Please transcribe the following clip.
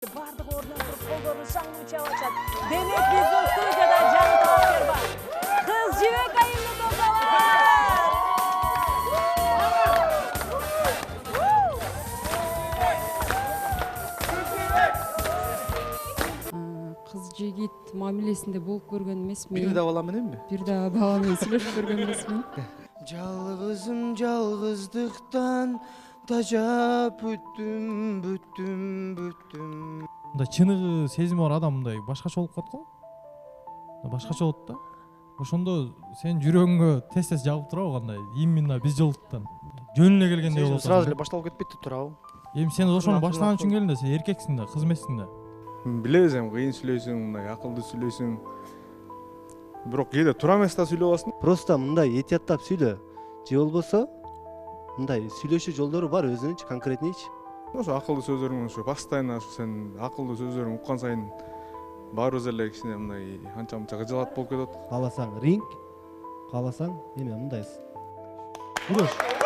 Бардык ордунан туруп колдорун шаңдуу чаап атат. Демек биздин студияда жаңы талапкер бар. Кыз жибек айымды топтолор. Кыз жигит мамилесинде болуп көргөн эмесмин. Бир да бала мененби? Бир да бала менен сүйлөшүп көргөн эмесмин. Жалгызым жалгыздыктан тажап бүттүм. Мындай чыныгы сезими бар адам мындай башкача болуп калат го. Башкача болот да. Ошондо сен жүрөгүңгө тез жагып турабы кандай? Именно биз жолуктан. Жөнүнө келгендей болот. Сразу эле башталып кетпейт деп турабы? Эми сен ошону баштаган үчүн келдиң да, сен эркексиң да, кыз эмессиң да. Билебиз эми кыйын сүйлөйсүң, мындай акылдуу сүйлөйсүң. Бирок кээде туура эмес да сүйлөп аласың. Просто мындай этияттап сүйлө. Же болбосо мындай сүйлөшүү жолдору бар өзүнүнчү конкретныйчы. Ошо акылдуу сөздөрүң ошо постоянно сен акылдуу сөздөрүң уккан сайын баарыбыз эле кичине мындай анча мынча кыжалат болуп кетет. Кааласаң ринг, кааласаң эме мындайсың. Күрөш.